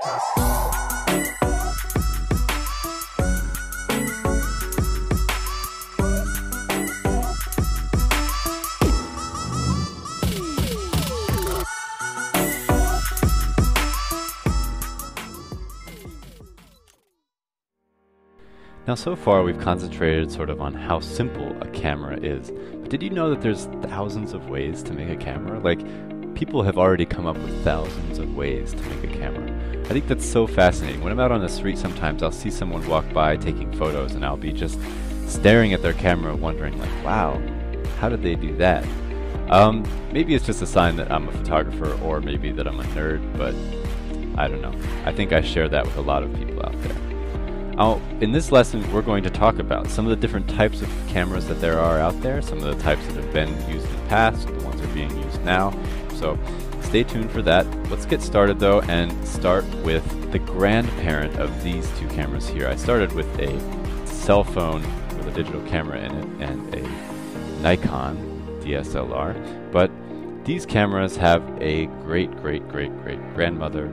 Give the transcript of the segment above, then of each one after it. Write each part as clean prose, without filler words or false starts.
Now so far we've concentrated sort of on how simple a camera is, but did you know that there's thousands of ways to make a camera? Like, people have already come up with thousands of ways to make a camera. I think that's so fascinating. When I'm out on the street sometimes I'll see someone walk by taking photos and I'll be just staring at their camera wondering like, wow, how did they do that? Maybe it's just a sign that I'm a photographer, or maybe that I'm a nerd, but I don't know. I think I share that with a lot of people out there. In this lesson, we're going to talk about some of the different types of cameras that there are out there, some of the types that have been used in the past, the ones that are being used now. So stay tuned for that. Let's get started though, and start with the grandparent of these two cameras here. I started with a cell phone with a digital camera in it and a Nikon DSLR, but these cameras have a great-great-great-great-grandmother,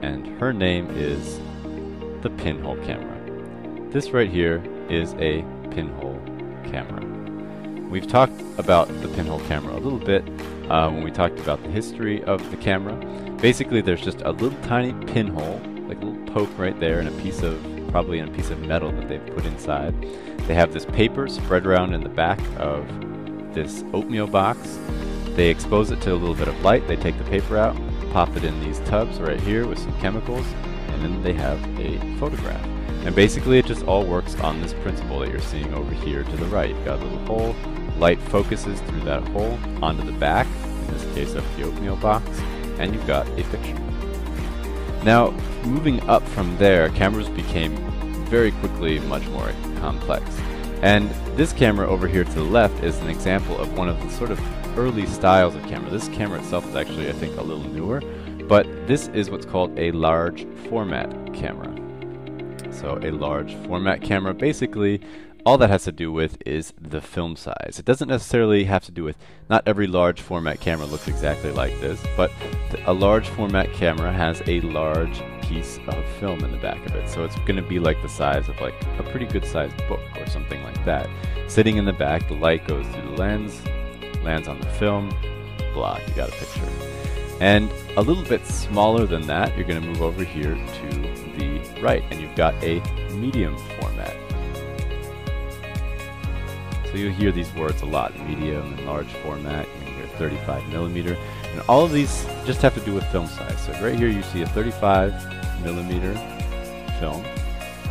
and her name is the Pinhole Camera. This right here is a Pinhole Camera. We've talked about the Pinhole Camera a little bit when we talked about the history of the camera. Basically, there's just a little tiny pinhole, like a little poke right there, and probably in a piece of metal that they've put inside. They have this paper spread around in the back of this oatmeal box. They expose it to a little bit of light. They take the paper out, pop it in these tubs right here with some chemicals, and then they have a photograph. And basically it just all works on this principle that you're seeing over here to the right. You've got a little hole, light focuses through that hole onto the back, in this case of the oatmeal box, and you've got a picture. Now, moving up from there, cameras became very quickly much more complex. And this camera over here to the left is an example of one of the sort of early styles of camera. This camera itself is actually, I think, a little newer, but this is what's called a large format camera. So a large format camera, basically all that has to do with is the film size. It doesn't necessarily have to do with, not every large format camera looks exactly like this, but a large format camera has a large piece of film in the back of it. So it's going to be like the size of like a pretty good sized book or something like that. Sitting in the back, the light goes through the lens, lands on the film, blah, you got a picture. And a little bit smaller than that, you're going to move over here to the right, and you've got a medium format. So you'll hear these words a lot, medium and large format. You can hear 35mm, and all of these just have to do with film size. So right here you see a 35mm film,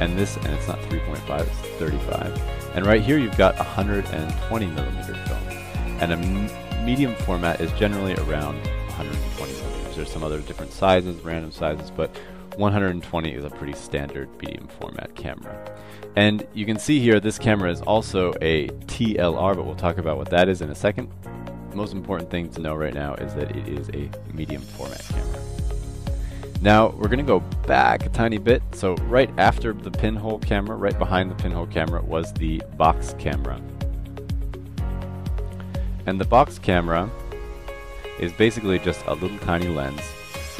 and it's not 3.5, it's 35. And right here you've got 120mm film. And a medium format is generally around 120mm. There's some other different sizes, random sizes, but 120 is a pretty standard medium format camera. And you can see here this camera is also a TLR, but we'll talk about what that is in a second. The most important thing to know right now is that it is a medium format camera. Now we're going to go back a tiny bit. So right after the Pinhole Camera, right behind the Pinhole Camera, was the box camera. And the box camera is basically just a little tiny lens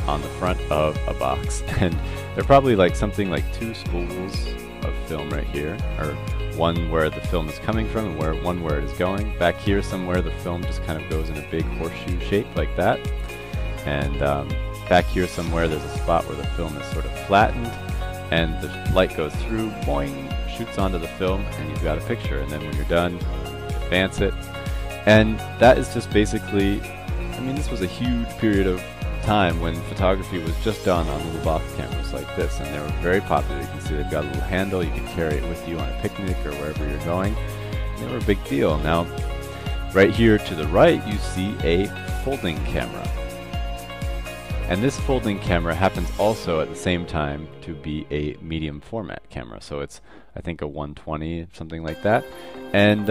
on the front of a box, and they're probably like something like two spools of film right here, or one where the film is coming from and one where it is going. Back here somewhere the film just kind of goes in a big horseshoe shape like that, and back here somewhere there's a spot where the film is sort of flattened, and the light goes through, boing, shoots onto the film, and you've got a picture. And then when you're done, advance it. And that is just basically, I mean, this was a huge period of time when photography was just done on little box cameras like this, and they were very popular. You can see they've got a little handle, you can carry it with you on a picnic or wherever you're going. And they were a big deal. Now, right here to the right, you see a folding camera. And this folding camera happens also at the same time to be a medium format camera. So it's, I think, a 120, something like that. And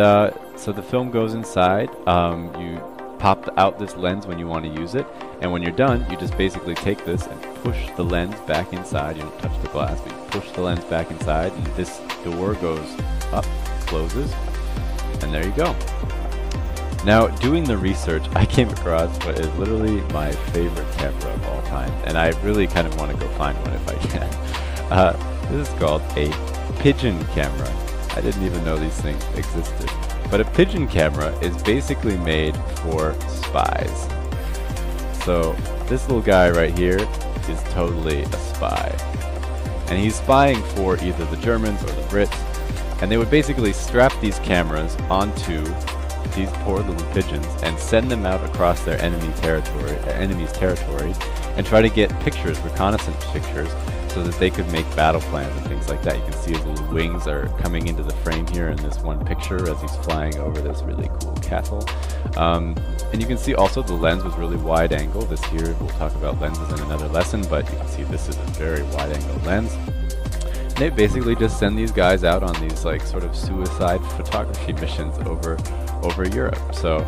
so the film goes inside. You pop out this lens when you want to use it. And when you're done, you just basically take this and push the lens back inside. You don't touch the glass, but you push the lens back inside, and this door goes up, closes, and there you go. Now, doing the research, I came across what is literally my favorite camera of all time, and I really kind of want to go find one if I can. This is called a Pigeon Camera. I didn't even know these things existed. But a Pigeon Camera is basically made for spies. So this little guy right here is totally a spy. And he's spying for either the Germans or the Brits, and they would basically strap these cameras onto these poor little pigeons and send them out across their enemy's territory and try to get pictures, reconnaissance pictures, so that they could make battle plans and things like that. You can see his little wings are coming into the frame here in this one picture as he's flying over this really cool castle. And you can see also the lens was really wide angle. This here, we'll talk about lenses in another lesson, but you can see this is a very wide angle lens. And they basically just send these guys out on these like sort of suicide photography missions over Europe. So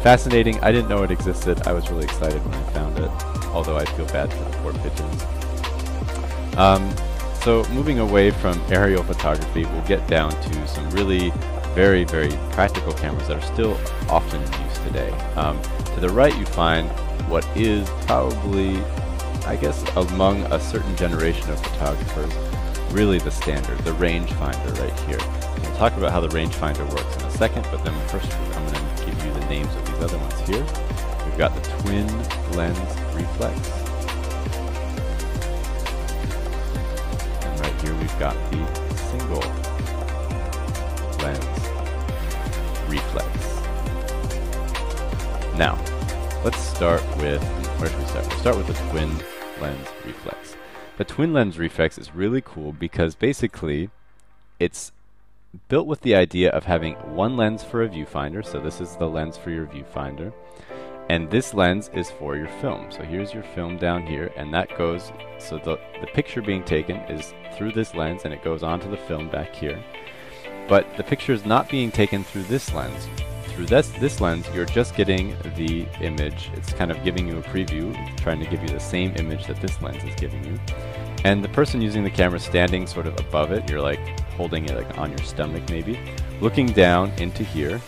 fascinating. I didn't know it existed. I was really excited when I found it, although I feel bad for the poor pigeons. So moving away from aerial photography, we'll get down to some really very, very practical cameras that are still often in use today. To the right you find what is probably, I guess, among a certain generation of photographers, really the standard, the rangefinder right here. We'll talk about how the rangefinder works in a second, but then first I'm going to give you the names of these other ones here. We've got the twin lens reflex. And right here we've got the single lens reflex. Now, let's start with, where should we start? We'll start with the twin lens reflex. The twin lens reflex is really cool because basically it's built with the idea of having one lens for a viewfinder, so this is the lens for your viewfinder, and this lens is for your film. So here's your film down here, and that goes, so the picture being taken is through this lens and it goes onto the film back here. But the picture is not being taken through this lens. Through this lens, you're just getting the image. It's kind of giving you a preview, trying to give you the same image that this lens is giving you. And the person using the camera standing sort of above it, you're like holding it like on your stomach maybe, looking down into here.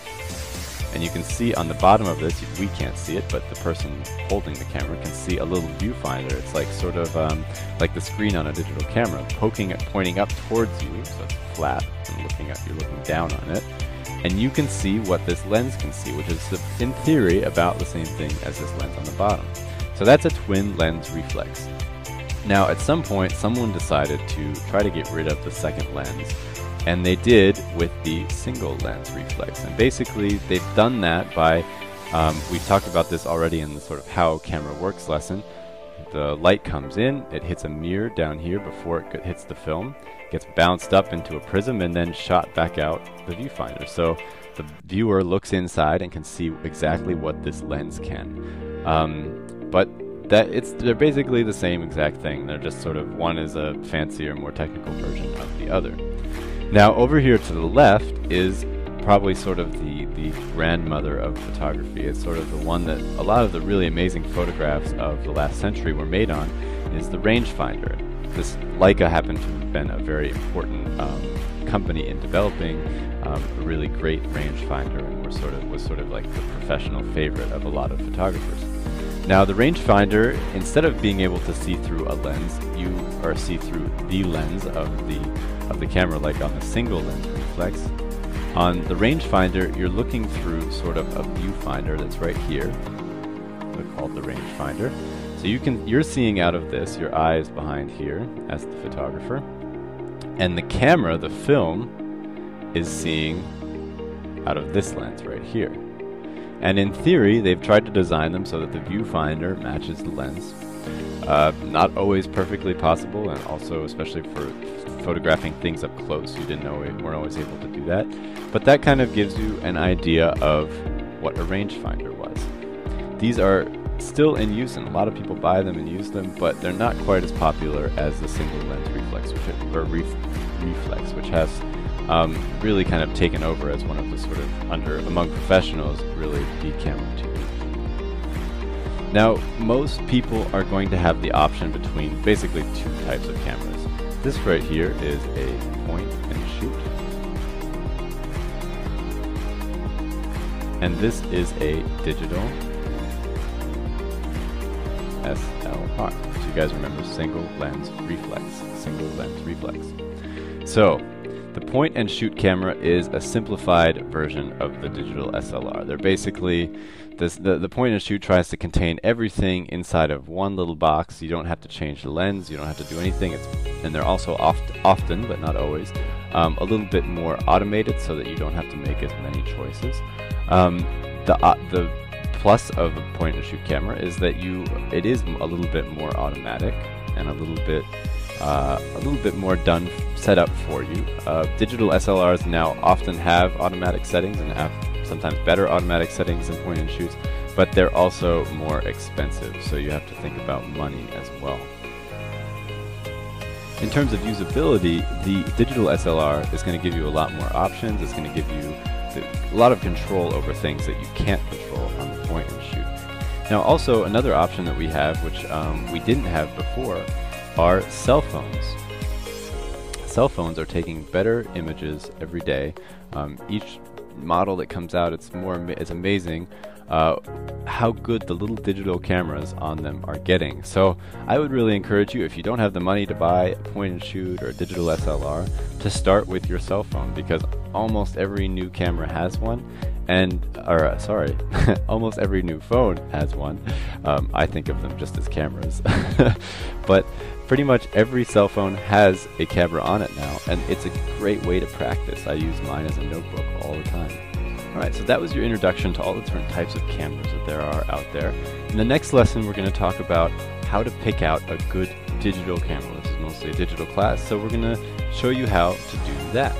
And you can see on the bottom of this, we can't see it, but the person holding the camera can see a little viewfinder. It's like sort of like the screen on a digital camera, pointing up towards you, so it's flat, and you're looking down on it. And you can see what this lens can see, which is in theory about the same thing as this lens on the bottom. So that's a twin lens reflex. Now at some point someone decided to try to get rid of the second lens, and they did with the single lens reflex. And basically they've done that by, we've talked about this already in the sort of how camera works lesson. The light comes in, it hits a mirror down here before it hits the film, gets bounced up into a prism and then shot back out the viewfinder. So the viewer looks inside and can see exactly what this lens can. But they're basically the same exact thing. They're just sort of, one is a fancier, more technical version of the other. Now over here to the left is probably sort of the grandmother of photography. It's sort of the one that a lot of the really amazing photographs of the last century were made on, is the rangefinder. This Leica happened to have been a very important company in developing a really great rangefinder, and was sort of like the professional favorite of a lot of photographers. Now the rangefinder, instead of being able to see through a lens, see through the lens of the camera, like on the single lens reflex. On the rangefinder, you're looking through sort of a viewfinder that's right here. They're called the rangefinder. So you're seeing out of this, your eye is behind here as the photographer, and the camera, the film, is seeing out of this lens right here. And in theory, they've tried to design them so that the viewfinder matches the lens. Not always perfectly possible, and also especially for photographing things up close, you weren't always able to do that. But that kind of gives you an idea of what a rangefinder was. These are still in use, and a lot of people buy them and use them, but they're not quite as popular as the single lens reflex, reflex, which has really kind of taken over as one of the sort of among professionals, really the camera to use. Now, most people are going to have the option between basically two types of cameras. This right here is a point and shoot. and this is a digital SLR. So you guys remember single lens reflex, single lens reflex. So the point and shoot camera is a simplified version of the digital SLR. They're basically, the point and shoot tries to contain everything inside of one little box. You don't have to change the lens, you don't have to do anything. And they're also often, but not always, a little bit more automated so that you don't have to make as many choices. The plus of a point and shoot camera is that it is a little bit more automatic and a little bit more set up for you. Digital SLRs now often have automatic settings and have sometimes better automatic settings than point and shoots, but they're also more expensive, so you have to think about money as well. In terms of usability, the digital SLR is going to give you a lot more options. It's going to give you a lot of control over things that you can't control on the point and shoot. Now also another option that we have, which we didn't have before, are cell phones. Cell phones are taking better images every day. Each model that comes out, it's amazing how good the little digital cameras on them are getting. So I would really encourage you, if you don't have the money to buy a point and shoot or a digital SLR, to start with your cell phone, because almost every new camera has one, almost every new phone has one. I think of them just as cameras. But pretty much every cell phone has a camera on it now, and it's a great way to practice. I use mine as a notebook all the time. Alright, so that was your introduction to all the different types of cameras that there are out there. In the next lesson, we're going to talk about how to pick out a good digital camera. This is mostly a digital class, so we're going to show you how to do that.